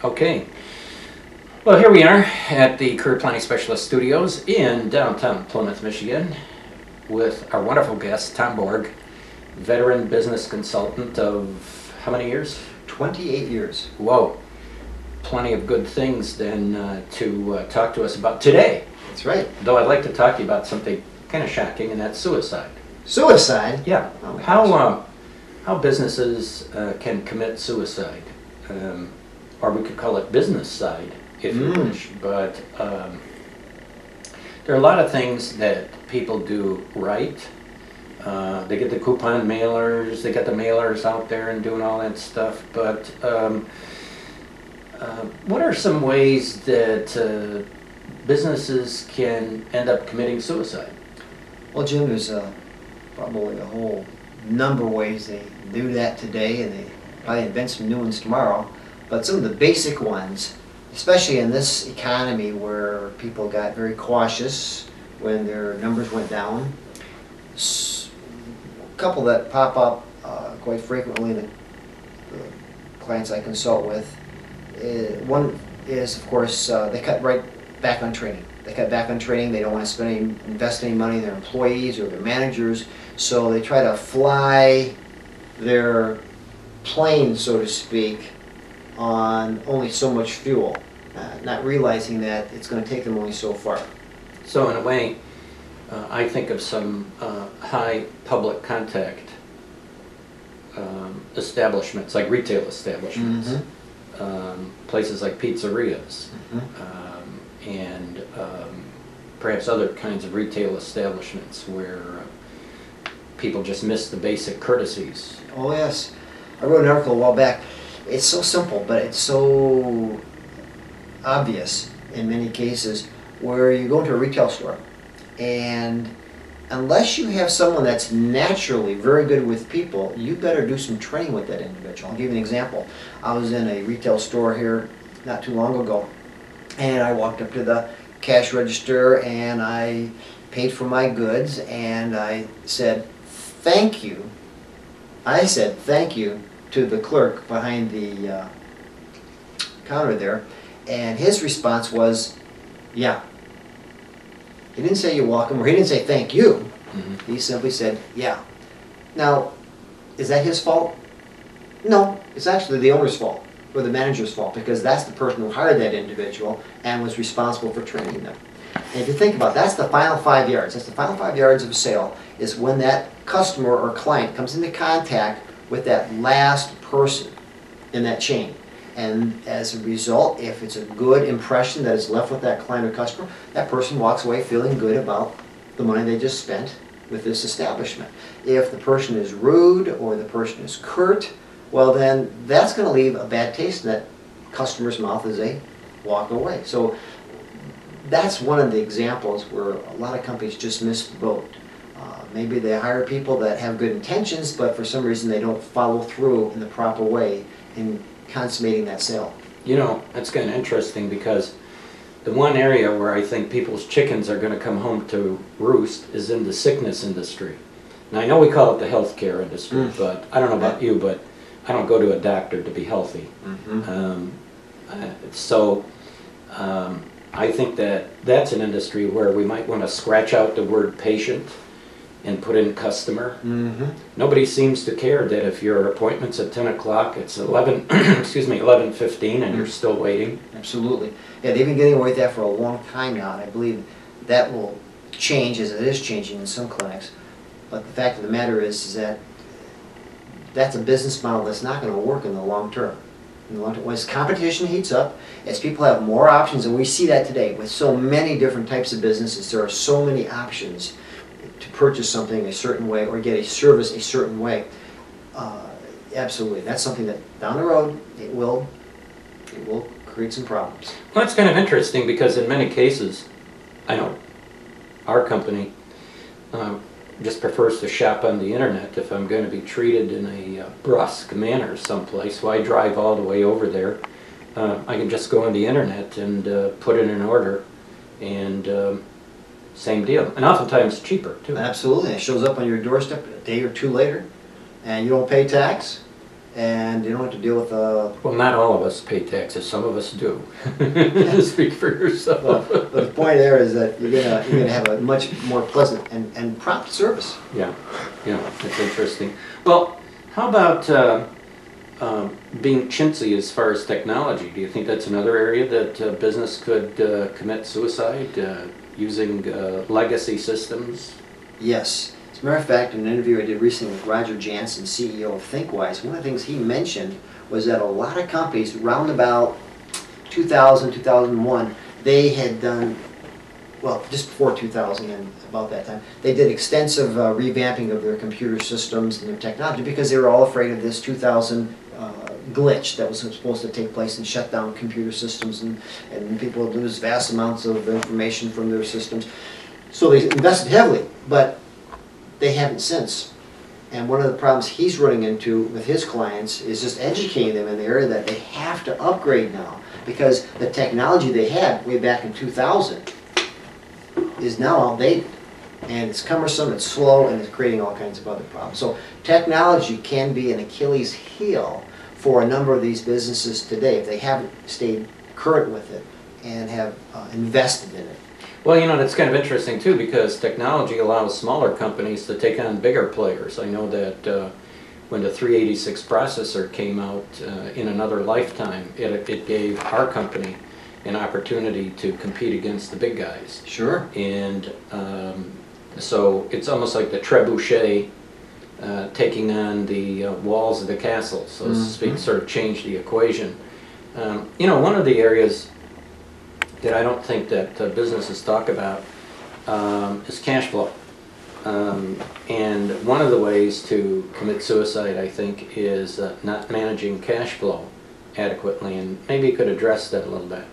Okay. Well, here we are at the Career Planning Specialist Studios in downtown Plymouth, Michigan, with our wonderful guest, Tom Borg, veteran business consultant of how many years? 28 years. Whoa. Plenty of good things then to talk to us about today. That's right. Though I'd like to talk to you about something kind of shocking, and that's suicide. Suicide? Yeah. Oh, how businesses can commit suicide, or we could call it business side, if you wish. But there are a lot of things that people do right. They get the coupon mailers, they get the mailers out there and doing all that stuff. But what are some ways that businesses can end up committing suicide? Well, Jim, there's probably a whole number of ways they do that today, and they probably invent some new ones tomorrow. But some of the basic ones, especially in this economy where people got very cautious when their numbers went down, a couple that pop up quite frequently in the clients I consult with. One is, of course, they cut right back on training. They cut back on training. They don't want to invest any money in their employees or their managers, so they try to fly their plane, so to speak, on only so much fuel, not realizing that it's going to take them only so far. So in a way, I think of some high public contact establishments, like retail establishments, places like pizzerias, and perhaps other kinds of retail establishments where people just miss the basic courtesies. Oh yes. I wrote an article a while back. It's so simple, but it's so obvious in many cases, where you go into a retail store, and unless you have someone that's naturally very good with people, you better do some training with that individual. I'll give you an example. I was in a retail store here not too long ago, and I walked up to the cash register and I paid for my goods, and I said, "Thank you." I said thank you to the clerk behind the counter there, and his response was, "Yeah." He didn't say "you're welcome," or he didn't say "thank you." He simply said "yeah." Now, is that his fault? No, it's actually the owner's fault or the manager's fault, because that's the person who hired that individual and was responsible for training them. And if you think about it, that's the final 5 yards. That's the final 5 yards of a sale, is when that customer or client comes into contact with that last person in that chain. And as a result, if it's a good impression that is left with that client or customer, that person walks away feeling good about the money they just spent with this establishment. If the person is rude or the person is curt, well then that's going to leave a bad taste in that customer's mouth as they walk away. So that's one of the examples where a lot of companies just miss the boat. Maybe they hire people that have good intentions, but for some reason they don't follow through in the proper way in consummating that sale. You know, that's kind of interesting, because the one area where I think people's chickens are going to come home to roost is in the sickness industry. Now, I know we call it the healthcare industry, but I don't know about you, but I don't go to a doctor to be healthy. I think that that's an industry where we might want to scratch out the word patient and put in customer. Nobody seems to care that if your appointment's at 10 o'clock, it's 11:15 and you're still waiting. Absolutely. Yeah, they've been getting away with that for a long time now, and I believe that will change, as it is changing in some clinics. But the fact of the matter is that that's a business model that's not going to work in the long term. In the long term, as competition heats up, as people have more options, and we see that today with so many different types of businesses, there are so many options to purchase something a certain way or get a service a certain way. Absolutely, that's something that down the road it will create some problems. Well, that's kind of interesting, because in many cases, I know our company just prefers to shop on the internet. If I'm going to be treated in a brusque manner someplace, why drive all the way over there? I can just go on the internet and put in an order, and same deal, and oftentimes cheaper too. Absolutely, it shows up on your doorstep a day or two later, and you don't pay tax, and you don't have to deal with Well, not all of us pay taxes. Some of us do. Speak for yourself. but the point there is that you're gonna have a much more pleasant and prompt service. Yeah, yeah, that's interesting. Well, how about being chintzy as far as technology? Do you think that's another area that business could commit suicide using legacy systems? Yes. As a matter of fact, in an interview I did recently with Roger Jansen, CEO of ThinkWise, one of the things he mentioned was that a lot of companies, round about 2000, 2001, they had done, well, just before 2000 and about that time, they did extensive revamping of their computer systems and their technology because they were all afraid of this 2000 glitch that was supposed to take place and shut down computer systems, and people would lose vast amounts of information from their systems. So they invested heavily, but they haven't since. And one of the problems he's running into with his clients is just educating them in the area that they have to upgrade now, because the technology they had way back in 2000 is now outdated. And it's cumbersome, it's slow, and it's creating all kinds of other problems. So technology can be an Achilles heel for a number of these businesses today if they haven't stayed current with it and have invested in it. Well, you know, that's kind of interesting too, because technology allows smaller companies to take on bigger players. I know that when the 386 processor came out in another lifetime, it gave our company an opportunity to compete against the big guys. Sure. And so it's almost like the trebuchet taking on the walls of the castle, so to speak, sort of changed the equation. You know, one of the areas that I don't think that businesses talk about is cash flow. And one of the ways to commit suicide, I think, is not managing cash flow adequately, and maybe you could address that a little bit.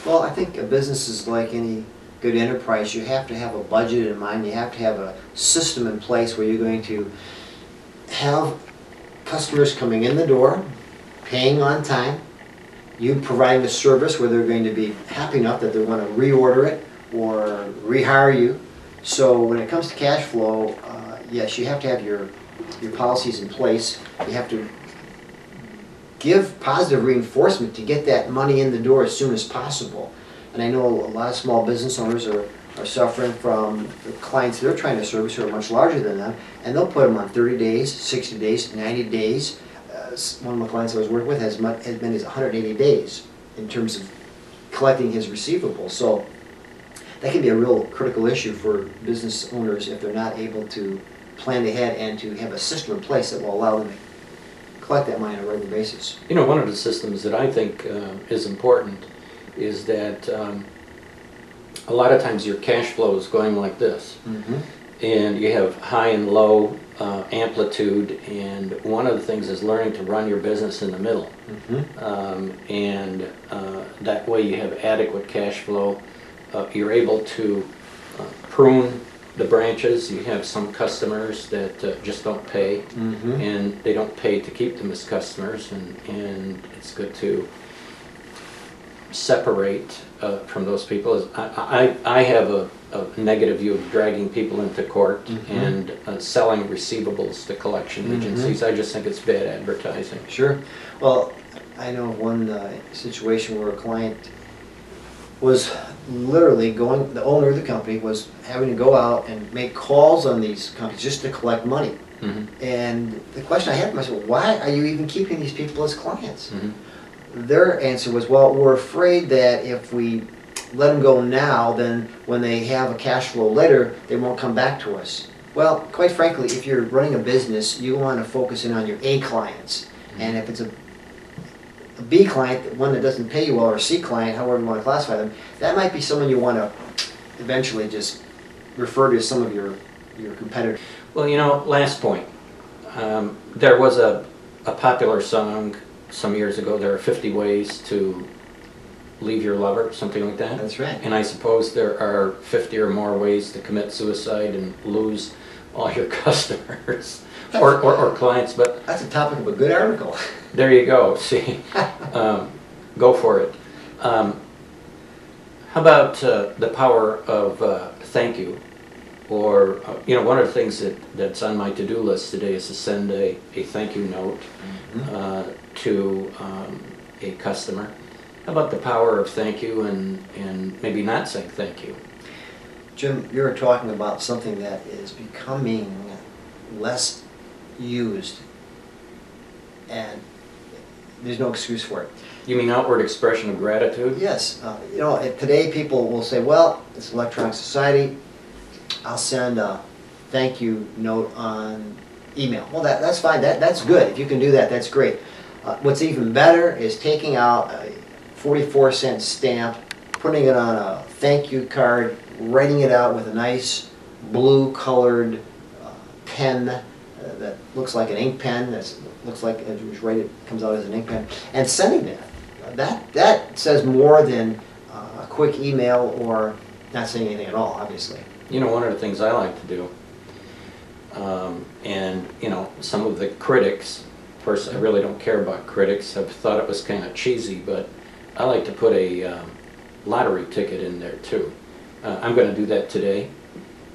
Well, I think a business is like any good enterprise. You have to have a budget in mind. You have to have a system in place where you're going to have customers coming in the door, paying on time, you providing a service where they're going to be happy enough that they want to reorder it or rehire you. So when it comes to cash flow, yes, you have to have your policies in place. You have to give positive reinforcement to get that money in the door as soon as possible. And I know a lot of small business owners are suffering from the clients they're trying to service who are much larger than them, and they'll put them on 30 days, 60 days, 90 days. One of my clients I was working with has been as 180 days in terms of collecting his receivables. So that can be a real critical issue for business owners if they're not able to plan ahead and to have a system in place that will allow them to collect that money on a regular basis. You know, one of the systems that I think is important is that a lot of times your cash flow is going like this. And you have high and low amplitude, and one of the things is learning to run your business in the middle. And that way you have adequate cash flow. You're able to prune the branches. You have some customers that just don't pay, and they don't pay to keep them as customers, and it's good to separate from those people. I have a negative view of dragging people into court and selling receivables to collection agencies. I just think it's bad advertising. Sure. Well, I know of one situation where a client was literally going, the owner of the company was having to go out and make calls on these companies just to collect money. And the question I had to myself, why are you even keeping these people as clients? Their answer was, well, we're afraid that if we let them go now, then when they have a cash flow later, they won't come back to us. Well, quite frankly, if you're running a business, you want to focus in on your A clients. And if it's a B client, one that doesn't pay you well, or a C client, however you want to classify them, that might be someone you want to eventually just refer to as some of your competitors. Well, you know, last point. There was a popular song some years ago, there are 50 ways to leave your lover, something like that. That's right. And I suppose there are 50 or more ways to commit suicide and lose all your customers or clients. But that's the topic of a good article. There you go. See, go for it. How about the power of thank you Or, one of the things that's on my to-do list today is to send a thank you note to a customer about the power of thank you and maybe not saying thank you. Jim, you're talking about something that is becoming less used, and there's no excuse for it. You mean outward expression of gratitude? Yes. Today people will say, well, it's electronic society, I'll send a thank you note on email. Well, that's fine. That's good. If you can do that, that's great. What's even better is taking out a 44-cent stamp, putting it on a thank you card, writing it out with a nice blue-colored pen that looks like an ink pen. That looks like as you write it comes out as an ink pen, and sending that. That says more than a quick email or not saying anything at all, obviously. One of the things I like to do, and some of the critics, of course I really don't care about critics, have thought it was kind of cheesy, but I like to put a lottery ticket in there too. I'm going to do that today,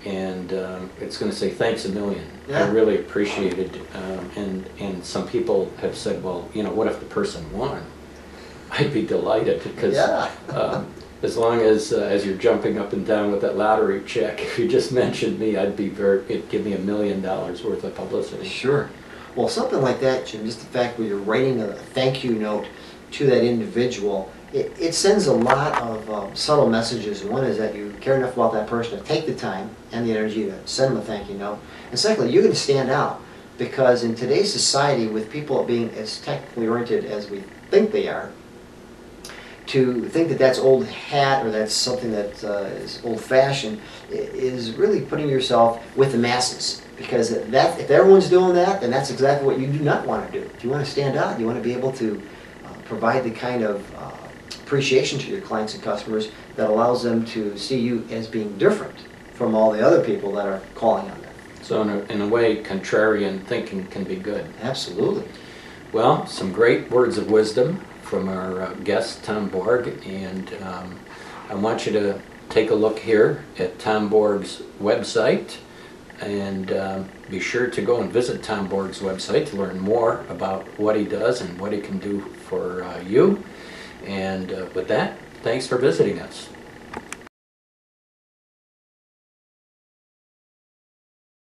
and it's going to say thanks a million. Yeah. I really appreciate it, and some people have said, well, what if the person won? I'd be delighted, because as long as you're jumping up and down with that lottery check, if you just mentioned me, it'd give me $1 million worth of publicity. Sure. Well, something like that, Jim, just the fact where you're writing a thank you note to that individual, it sends a lot of subtle messages. One is that you care enough about that person to take the time and the energy to send them a thank you note. And secondly, you're going to stand out, because in today's society, with people being as technically oriented as we think they are, to think that that's old hat or that's something that is old-fashioned is really putting yourself with the masses. Because if everyone's doing that, then that's exactly what you do not want to do. If you want to stand out, you want to be able to provide the kind of appreciation to your clients and customers that allows them to see you as being different from all the other people that are calling on them. So in a way, contrarian thinking can be good. Absolutely. Well, some great words of wisdom from our guest, Tom Borg, and I want you to take a look here at Tom Borg's website, and be sure to go and visit Tom Borg's website to learn more about what he does and what he can do for you. And with that, thanks for visiting us.